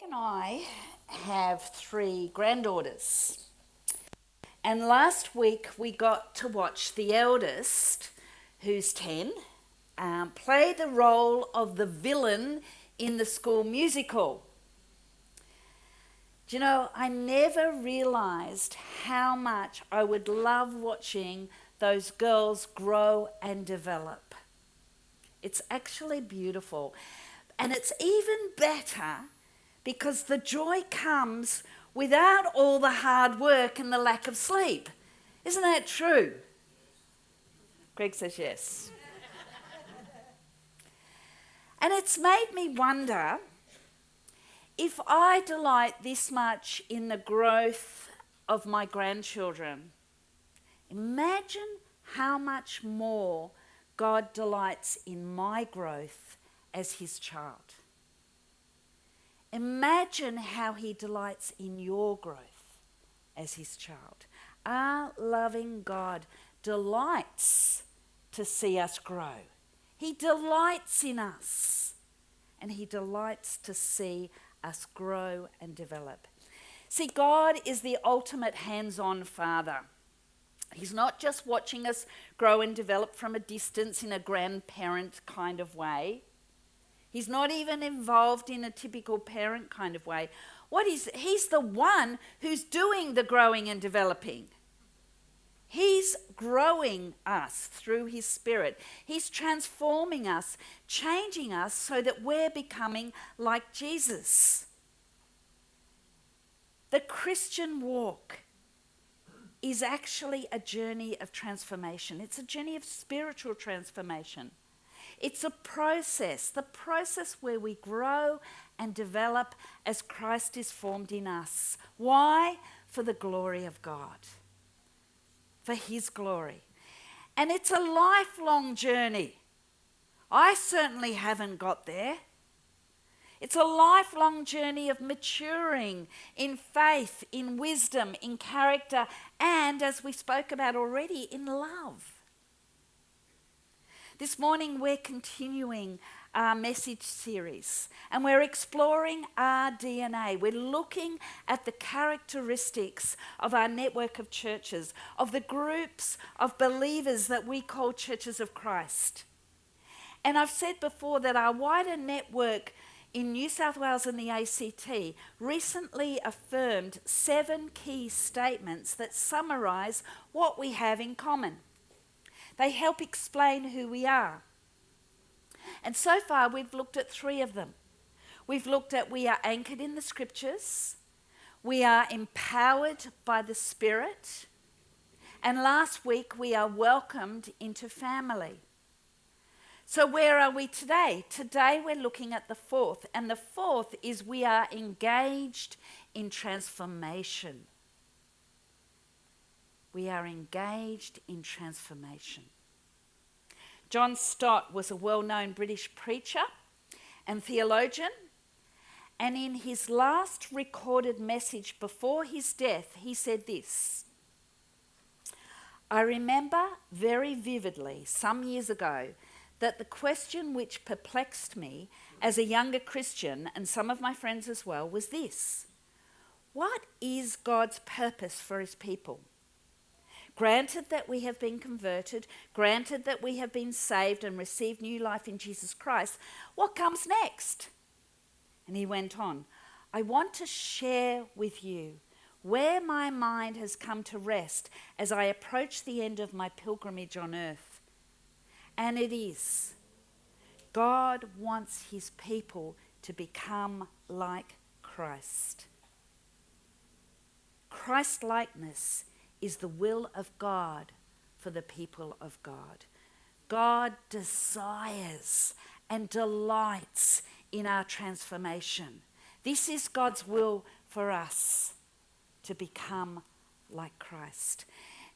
And I have three granddaughters. And last week we got to watch the eldest, who's 10, play the role of the villain in the school musical. Do you know, I never realised how much I would love watching those girls grow and develop. It's actually beautiful. And it's even better because the joy comes without all the hard work and the lack of sleep. Isn't that true? Greg says yes. And it's made me wonder, if I delight this much in the growth of my grandchildren, imagine how much more God delights in my growth as his child. Imagine how he delights in your growth as his child. Our loving God delights to see us grow. He delights in us, and he delights to see us grow and develop. See, God is the ultimate hands-on father. He's not just watching us grow and develop from a distance in a grandparent kind of way. He's not even involved in a typical parent kind of way. He's the one who's doing the growing and developing. He's growing us through his Spirit. He's transforming us, changing us so that we're becoming like Jesus. The Christian walk is actually a journey of transformation. It's a journey of spiritual transformation. It's a process, the process where we grow and develop as Christ is formed in us. Why? For the glory of God, for his glory. And it's a lifelong journey. I certainly haven't got there. It's a lifelong journey of maturing in faith, in wisdom, in character, and, as we spoke about already, in love. This morning we're continuing our message series and we're exploring our DNA. We're looking at the characteristics of our network of churches, of the groups of believers that we call churches of Christ. And I've said before that our wider network in New South Wales and the ACT recently affirmed 7 key statements that summarise what we have in common. They help explain who we are. And so far we've looked at 3 of them. We've looked at we are anchored in the scriptures, we are empowered by the Spirit, and last week we are welcomed into family. So where are we today? Today we're looking at the 4th, and the 4th is we are engaged in transformation. We are engaged in transformation. John Stott was a well-known British preacher and theologian, and in his last recorded message before his death, he said this: "I remember very vividly some years ago that the question which perplexed me as a younger Christian, and some of my friends as well, was this: what is God's purpose for his people? Granted that we have been converted, granted that we have been saved and received new life in Jesus Christ, what comes next?" And he went on, "I want to share with you where my mind has come to rest as I approach the end of my pilgrimage on earth. And it is, God wants his people to become like Christ. Christ-likeness is the will of God for the people of God. God desires and delights in our transformation. This is God's will for us, to become like Christ."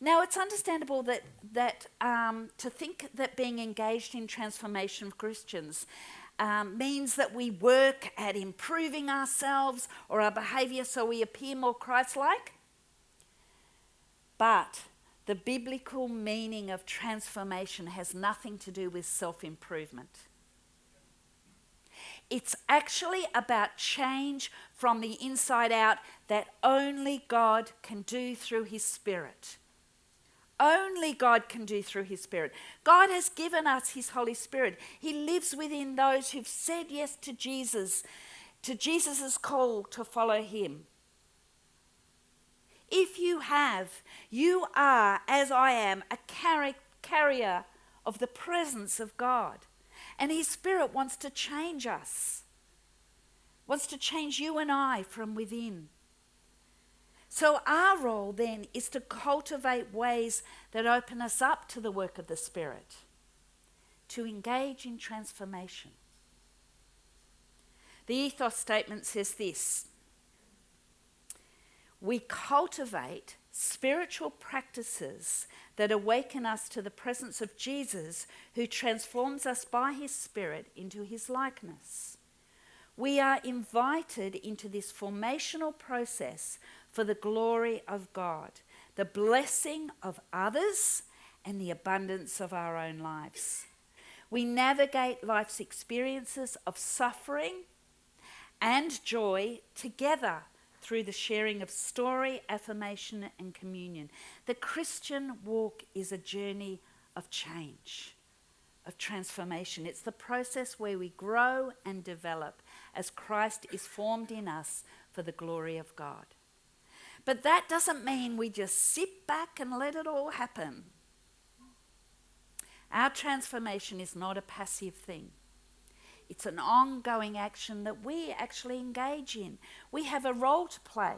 Now, it's understandable that to think that being engaged in transformation of Christians means that we work at improving ourselves or our behaviour so we appear more Christ-like. But the biblical meaning of transformation has nothing to do with self-improvement. It's actually about change from the inside out that only God can do through his Spirit. Only God can do through his Spirit. God has given us his Holy Spirit. He lives within those who've said yes to Jesus' call to follow him. If you have, you are, as I am, a carrier of the presence of God. And his Spirit wants to change us, wants to change you and I from within. So our role then is to cultivate ways that open us up to the work of the Spirit, to engage in transformation. The ethos statement says this: we cultivate spiritual practices that awaken us to the presence of Jesus, who transforms us by his Spirit into his likeness. We are invited into this formational process for the glory of God, the blessing of others, and the abundance of our own lives. We navigate life's experiences of suffering and joy together through the sharing of story, affirmation, and communion. The Christian walk is a journey of change, of transformation. It's the process where we grow and develop as Christ is formed in us for the glory of God. But that doesn't mean we just sit back and let it all happen. Our transformation is not a passive thing. It's an ongoing action that we actually engage in. We have a role to play.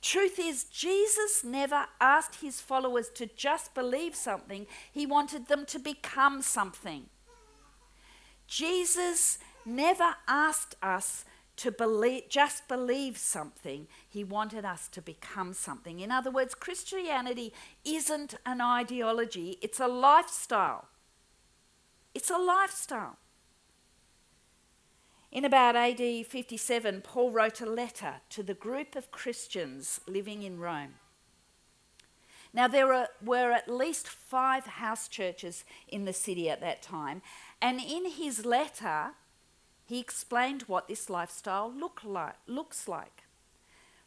Truth is, Jesus never asked his followers to just believe something. He wanted them to become something. Jesus never asked us to just believe something. He wanted us to become something. In other words, Christianity isn't an ideology. It's a lifestyle. It's a lifestyle. In about AD 57, Paul wrote a letter to the group of Christians living in Rome. Now, there were at least 5 house churches in the city at that time, and in his letter, he explained what this lifestyle looks like.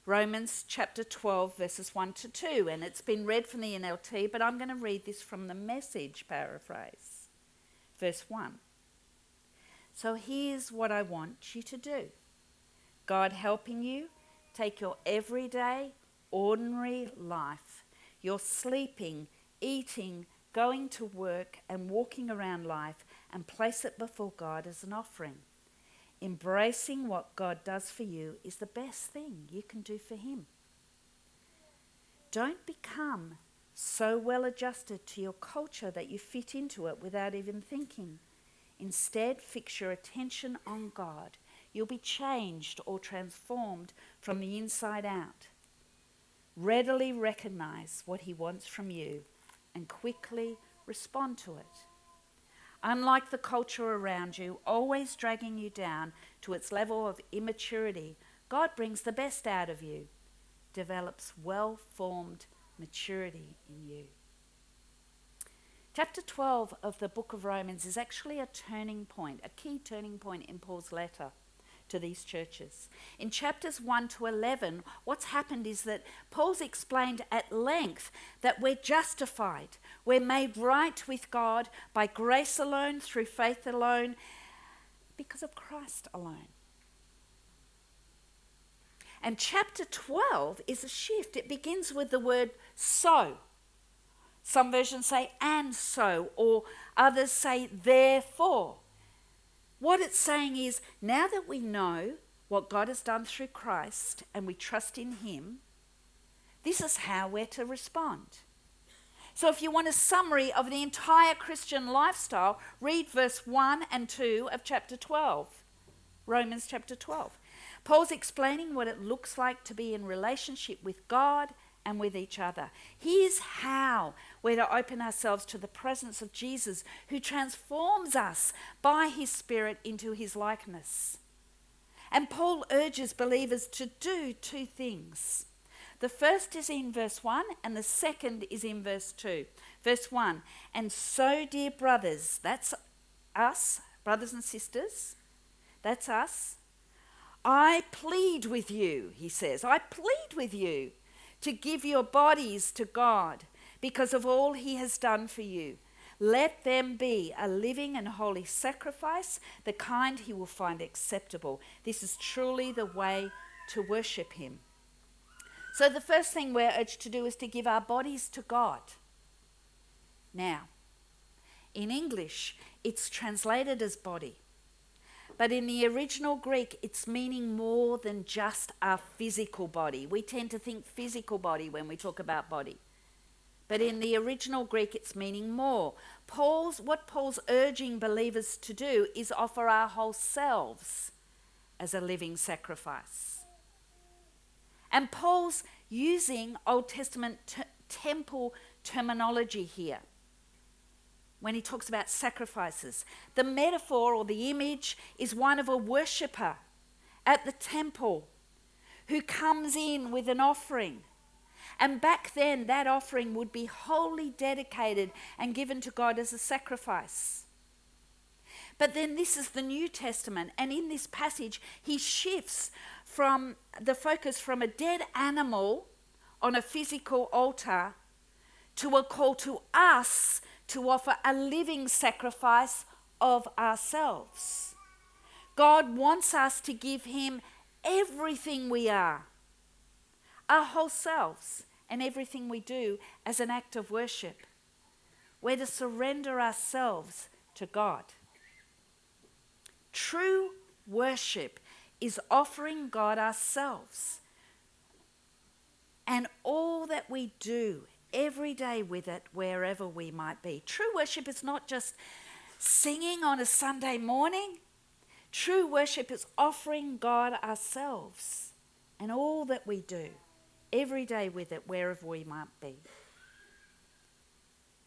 Romans chapter 12, verses 1 to 2, and it's been read from the NLT, but I'm going to read this from the Message paraphrase. Verse 1. So here's what I want you to do. God helping you, take your everyday, ordinary life, your sleeping, eating, going to work and walking around life, and place it before God as an offering. Embracing what God does for you is the best thing you can do for him. Don't become so well adjusted to your culture that you fit into it without even thinking. Instead, fix your attention on God. You'll be changed or transformed from the inside out. Readily recognize what he wants from you and quickly respond to it. Unlike the culture around you, always dragging you down to its level of immaturity, God brings the best out of you, develops well-formed maturity in you. Chapter 12 of the book of Romans is actually a turning point, a key turning point in Paul's letter to these churches. In chapters 1 to 11, what's happened is that Paul's explained at length that we're justified, we're made right with God by grace alone, through faith alone, because of Christ alone. And chapter 12 is a shift. It begins with the word so. Some versions say and so, or others say therefore. What it's saying is, now that we know what God has done through Christ and we trust in him, this is how we're to respond. So if you want a summary of the entire Christian lifestyle, read verse 1 and 2 of chapter 12, Romans chapter 12. Paul's explaining what it looks like to be in relationship with God and with each other. Here's how we're to open ourselves to the presence of Jesus, who transforms us by his Spirit into his likeness. And Paul urges believers to do 2 things. The first is in verse 1 and the second is in verse 2. Verse 1, and so dear brothers, that's us, brothers and sisters, That's us. I plead with you, he says, I plead with you to give your bodies to God because of all he has done for you. Let them be a living and holy sacrifice, the kind he will find acceptable. This is truly the way to worship him. So the first thing we're urged to do is to give our bodies to God. Now, in English, it's translated as body. But in the original Greek, it's meaning more than just our physical body. We tend to think physical body when we talk about body. But in the original Greek, it's meaning more. What Paul's urging believers to do is offer our whole selves as a living sacrifice. And Paul's using Old Testament temple terminology here when he talks about sacrifices. The metaphor or the image is one of a worshipper at the temple who comes in with an offering. And back then, that offering would be wholly dedicated and given to God as a sacrifice. But then this is the New Testament, and in this passage, he shifts from the focus from a dead animal on a physical altar to a call to us to offer a living sacrifice of ourselves. God wants us to give him everything we are, our whole selves, and everything we do as an act of worship. We're to surrender ourselves to God. True worship is offering God ourselves and all that we do every day with it, wherever we might be. True worship is not just singing on a Sunday morning. True worship is offering God ourselves and all that we do every day with it, wherever we might be.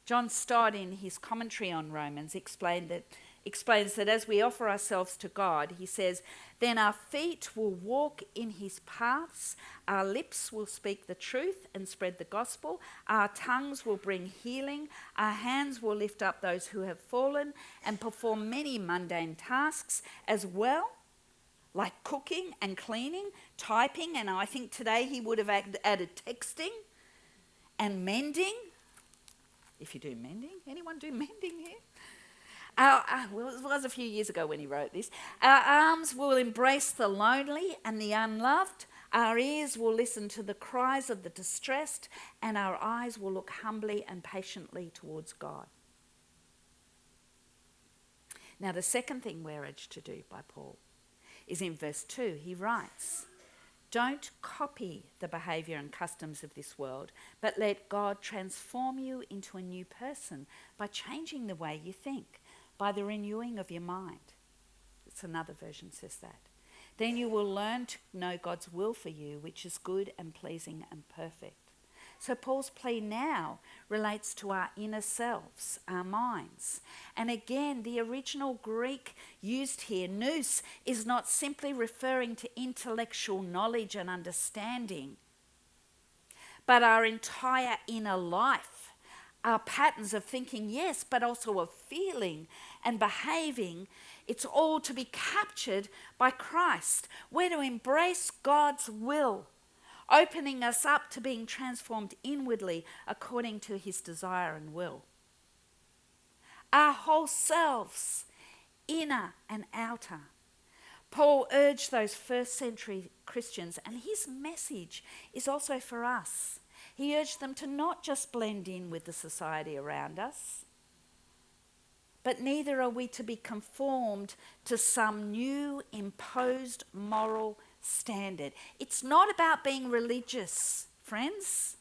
John Stott, in his commentary on Romans, explains that as we offer ourselves to God, he says, then our feet will walk in his paths, our lips will speak the truth and spread the gospel, our tongues will bring healing, our hands will lift up those who have fallen and perform many mundane tasks as well, like cooking and cleaning, typing, and I think today he would have added texting and mending. If you do mending, anyone do mending here? Well, it was a few years ago when he wrote this. Our arms will embrace the lonely and the unloved. Our ears will listen to the cries of the distressed, and our eyes will look humbly and patiently towards God. Now, the second thing we're urged to do by Paul is in verse 2. He writes, don't copy the behaviour and customs of this world, but let God transform you into a new person by changing the way you think, by the renewing of your mind. It's another version says that. Then you will learn to know God's will for you, which is good and pleasing and perfect. So Paul's plea now relates to our inner selves, our minds. And again, the original Greek used here, nous, is not simply referring to intellectual knowledge and understanding, but our entire inner life, our patterns of thinking, yes, but also of feeling and behaving. It's all to be captured by Christ. We're to embrace God's will, opening us up to being transformed inwardly according to his desire and will. Our whole selves, inner and outer. Paul urged those first century Christians, and his message is also for us. He urged them to not just blend in with the society around us, but neither are we to be conformed to some new imposed moral standard. It's not about being religious, friends.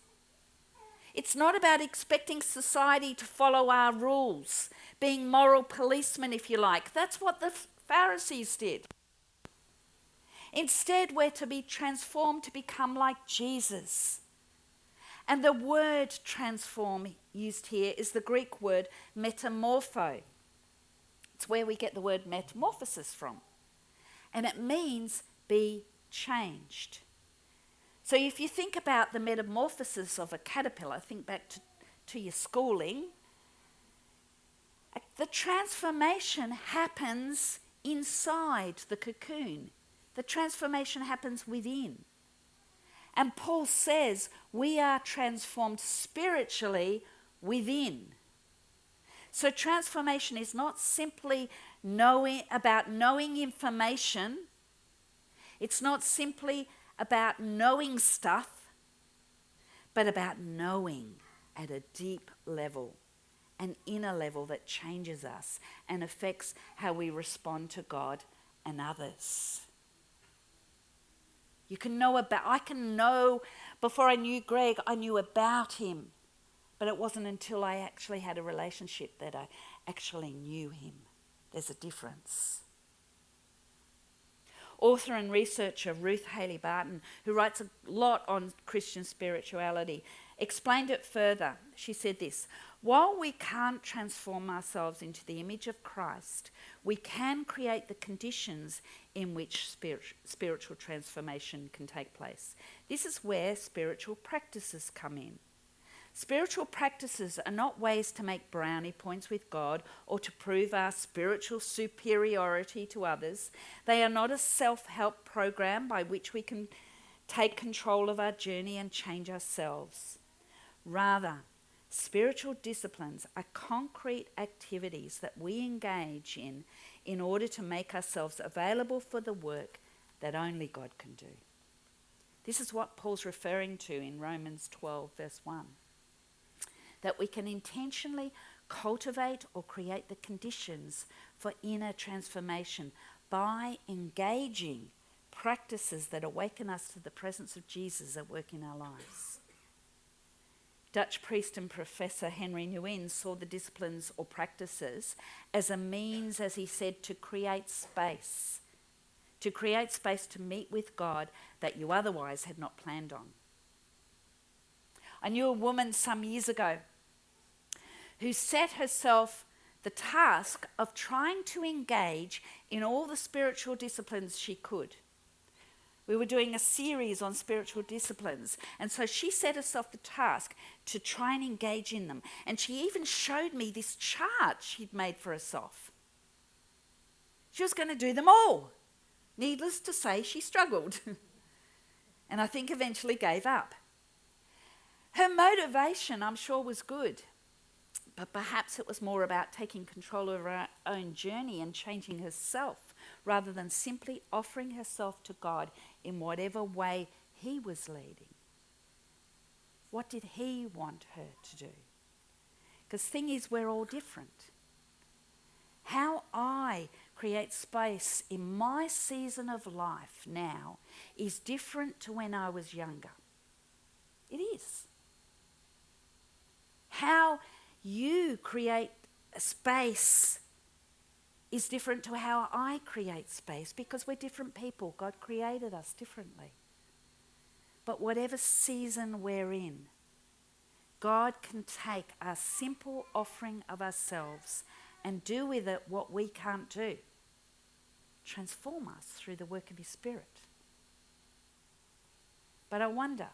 It's not about expecting society to follow our rules, being moral policemen, if you like. That's what the Pharisees did. Instead, we're to be transformed to become like Jesus. And the word transform used here is the Greek word metamorpho. It's where we get the word metamorphosis from. And it means be changed. So if you think about the metamorphosis of a caterpillar, think back to your schooling, the transformation happens inside the cocoon. The transformation happens within. And Paul says we are transformed spiritually within. So transformation is not simply knowing information. It's not simply about knowing stuff, but about knowing at a deep level, an inner level that changes us and affects how we respond to God and others. I can know, before I knew Greg, I knew about him. But it wasn't until I actually had a relationship that I actually knew him. There's a difference. Author and researcher Ruth Haley Barton, who writes a lot on Christian spirituality, explained it further. She said this: while we can't transform ourselves into the image of Christ, we can create the conditions in which spiritual transformation can take place. This is where spiritual practices come in. Spiritual practices are not ways to make brownie points with God or to prove our spiritual superiority to others. They are not a self-help program by which we can take control of our journey and change ourselves. Rather, spiritual disciplines are concrete activities that we engage in order to make ourselves available for the work that only God can do. This is what Paul's referring to in Romans 12, verse 1. That we can intentionally cultivate or create the conditions for inner transformation by engaging practices that awaken us to the presence of Jesus at work in our lives. Dutch priest and professor Henry Nguyen saw the disciplines or practices as a means, as he said, to create space to meet with God that you otherwise had not planned on. I knew a woman some years ago who set herself the task of trying to engage in all the spiritual disciplines she could. We were doing a series on spiritual disciplines, and so she set herself the task to try and engage in them. And she even showed me this chart she'd made for herself. She was going to do them all. Needless to say, she struggled. And I think eventually gave up. Her motivation, I'm sure, was good. But perhaps it was more about taking control of her own journey and changing herself, rather than simply offering herself to God in whatever way he was leading. What did he want her to do? Because the thing is, we're all different. How I create space in my season of life now is different to when I was younger. It is. How you create a space is different to how I create space, because we're different people. God created us differently. But whatever season we're in, God can take a simple offering of ourselves and do with it what we can't do. Transform us through the work of his Spirit. But I wonder,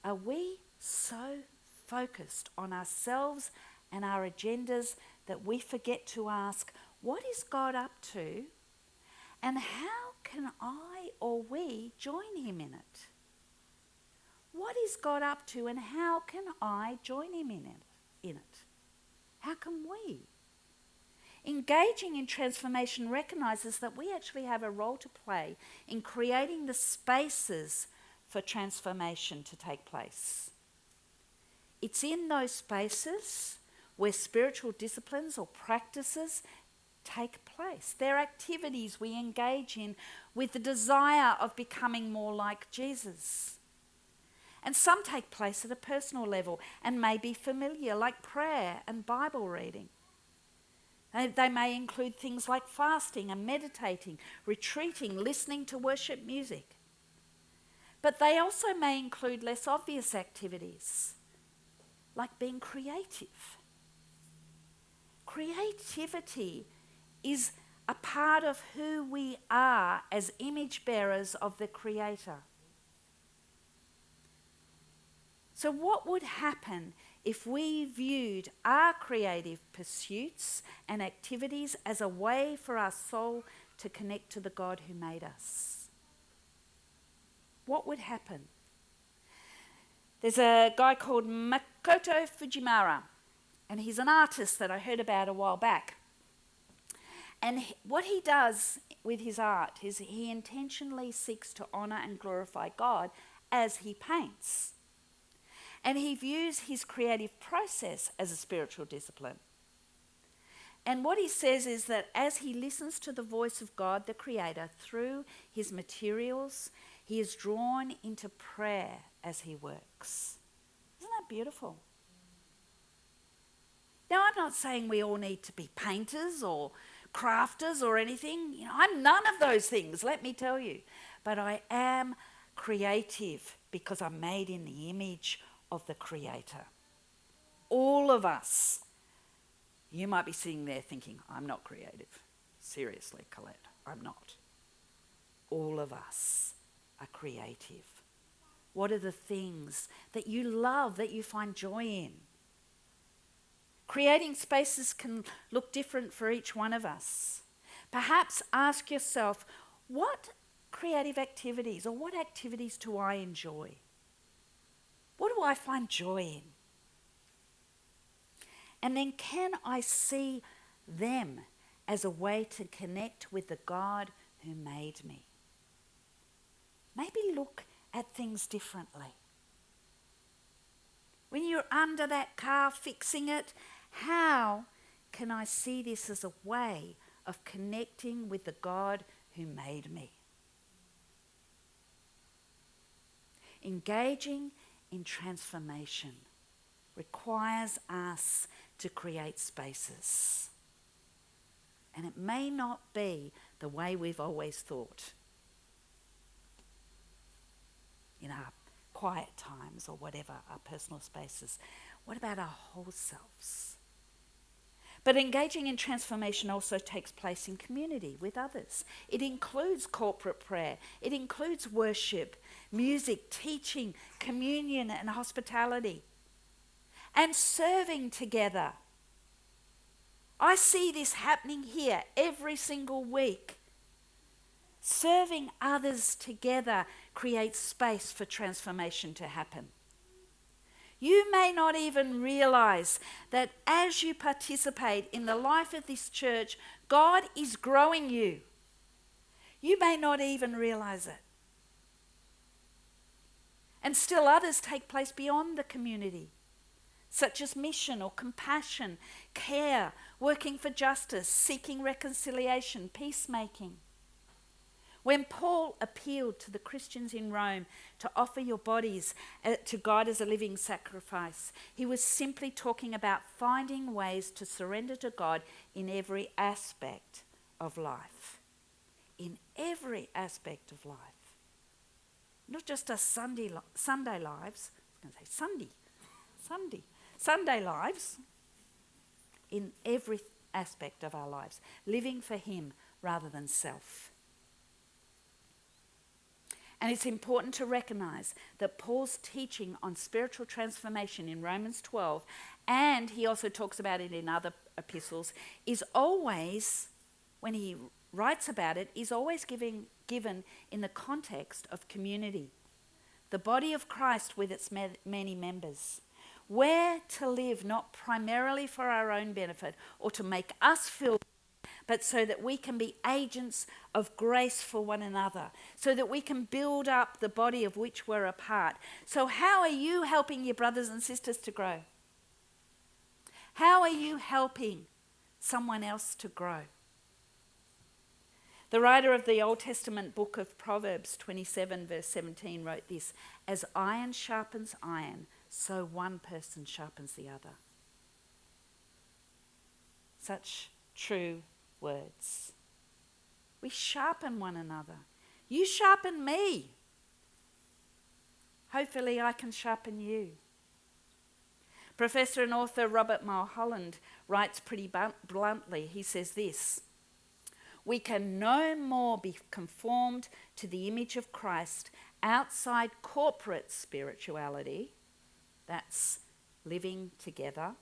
are we so focused on ourselves and our agendas that we forget to ask, what is God up to, and how can I or we join him in it? What is God up to, and how can I join him in it? How can we? Engaging in transformation recognizes that we actually have a role to play in creating the spaces for transformation to take place. It's in those spaces where spiritual disciplines or practices take place. They're activities we engage in with the desire of becoming more like Jesus. And some take place at a personal level and may be familiar, like prayer and Bible reading. They may include things like fasting and meditating, retreating, listening to worship music. But they also may include less obvious activities, like being creative. Creativity is a part of who we are as image bearers of the Creator. So what would happen if we viewed our creative pursuits and activities as a way for our soul to connect to the God who made us? What would happen? There's a guy called Makoto Fujimura, and he's an artist that I heard about a while back. And what he does with his art is he intentionally seeks to honour and glorify God as he paints. And he views his creative process as a spiritual discipline. And what he says is that as he listens to the voice of God, the Creator, through his materials, he is drawn into prayer as he works. Isn't that beautiful? Now, I'm not saying we all need to be painters or crafters or anything. You know, I'm none of those things, let me tell you. But I am creative because I'm made in the image of the Creator. All of us. You might be sitting there thinking, I'm not creative. Seriously, Colette, I'm not. All of us are creative. What are the things that you love, that you find joy in? Creating spaces can look different for each one of us. Perhaps ask yourself, what creative activities or what activities do I enjoy? What do I find joy in? And then can I see them as a way to connect with the God who made me? Maybe look at things differently. When you're under that car fixing it, how can I see this as a way of connecting with the God who made me? Engaging in transformation requires us to create spaces. And it may not be the way we've always thought. In our quiet times or whatever, our personal spaces. What about our whole selves? But engaging in transformation also takes place in community with others. It includes corporate prayer. It includes worship, music, teaching, communion and hospitality. And serving together. I see this happening here every single week. Serving others together creates space for transformation to happen. You may not even realize that as you participate in the life of this church, God is growing you. You may not even realize it. And still others take place beyond the community, such as mission or compassion, care, working for justice, seeking reconciliation, peacemaking. When Paul appealed to the Christians in Rome to offer your bodies to God as a living sacrifice, he was simply talking about finding ways to surrender to God in every aspect of life. In every aspect of life. Not just our Sunday lives. I was going to say Sunday lives. In every aspect of our lives. Living for him rather than self. And it's important to recognize that Paul's teaching on spiritual transformation in Romans 12, and he also talks about it in other epistles, is always, when he writes about it, is always given in the context of community. The body of Christ with its many members. We're to live not primarily for our own benefit or to make us feel, but so that we can be agents of grace for one another, so that we can build up the body of which we're a part. So how are you helping your brothers and sisters to grow? How are you helping someone else to grow? The writer of the Old Testament book of Proverbs 27 verse 17 wrote this, "As iron sharpens iron, so one person sharpens the other." Such true words. We sharpen one another. You sharpen me. Hopefully I can sharpen you. Professor and author Robert Mulholland writes pretty bluntly. He says this, "We can no more be conformed to the image of Christ outside corporate spirituality," that's living together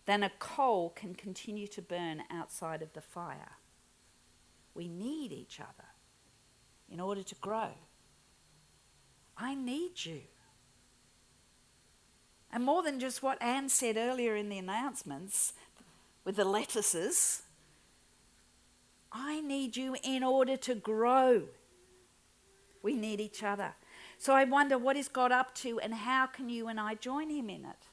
than a coal can continue to burn outside of the fire. We need each other in order to grow. I need you. And more than just what Anne said earlier in the announcements with the lettuces, I need you in order to grow. We need each other. So I wonder, what is God up to and how can you and I join him in it?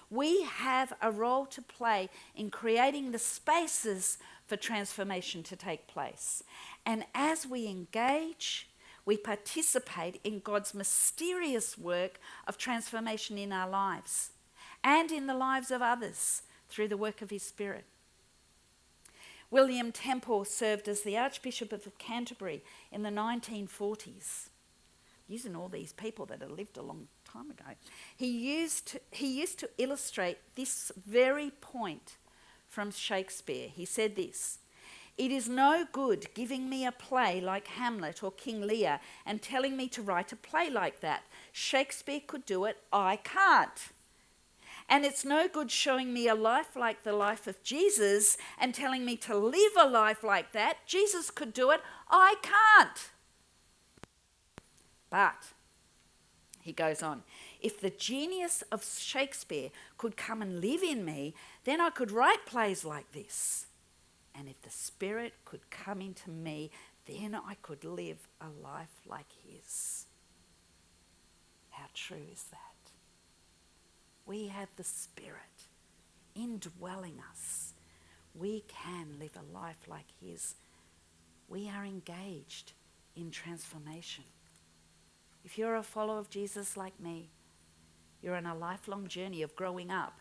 We have a role to play in creating the spaces for transformation to take place. And as we engage, we participate in God's mysterious work of transformation in our lives and in the lives of others through the work of his Spirit. William Temple served as the Archbishop of Canterbury in the 1940s. Using all these people that had lived a long time ago. He used to illustrate this very point from Shakespeare. He said this: "It is no good giving me a play like Hamlet or King Lear and telling me to write a play like that. Shakespeare could do it, I can't. And it's no good showing me a life like the life of Jesus and telling me to live a life like that. Jesus could do it, I can't." But, he goes on, "If the genius of Shakespeare could come and live in me, then I could write plays like this. And if the Spirit could come into me, then I could live a life like his." How true is that? We have the Spirit indwelling us. We can live a life like his. We are engaged in transformation. If you're a follower of Jesus like me, you're on a lifelong journey of growing up.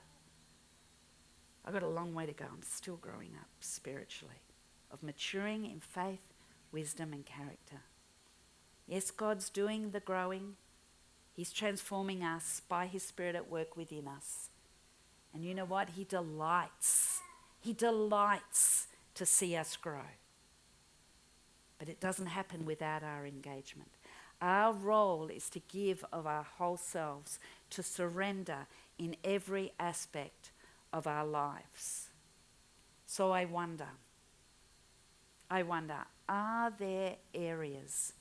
I've got a long way to go. I'm still growing up spiritually, of maturing in faith, wisdom, and character. Yes, God's doing the growing. He's transforming us by his Spirit at work within us. And you know what? He delights to see us grow. But it doesn't happen without our engagement. Our role is to give of our whole selves, to surrender in every aspect of our lives. So I wonder, are there areas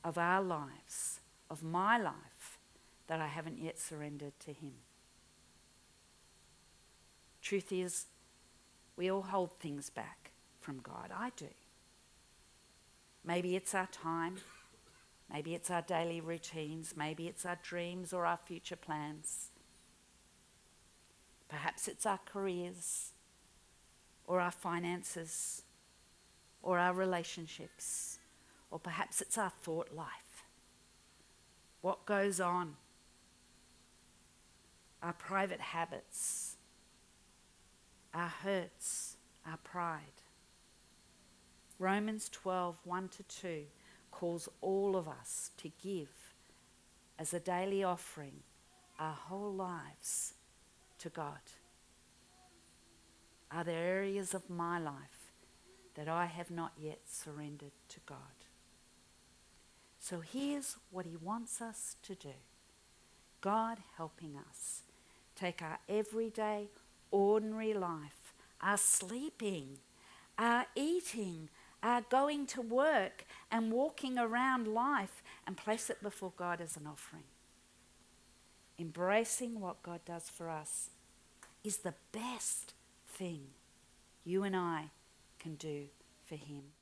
of our lives, of my life, that I haven't yet surrendered to him? Truth is, we all hold things back from God. I do. Maybe it's our time. Maybe it's our daily routines. Maybe it's our dreams or our future plans. Perhaps it's our careers or our finances or our relationships, or perhaps it's our thought life. What goes on? Our private habits, our hurts, our pride. Romans 12, 1-2 calls all of us to give as a daily offering our whole lives to God. Are there areas of my life that I have not yet surrendered to God? So here's what he wants us to do. God helping us take our everyday, ordinary life, our sleeping, our eating, our going to work and walking around life, and place it before God as an offering. Embracing what God does for us is the best thing you and I can do for him.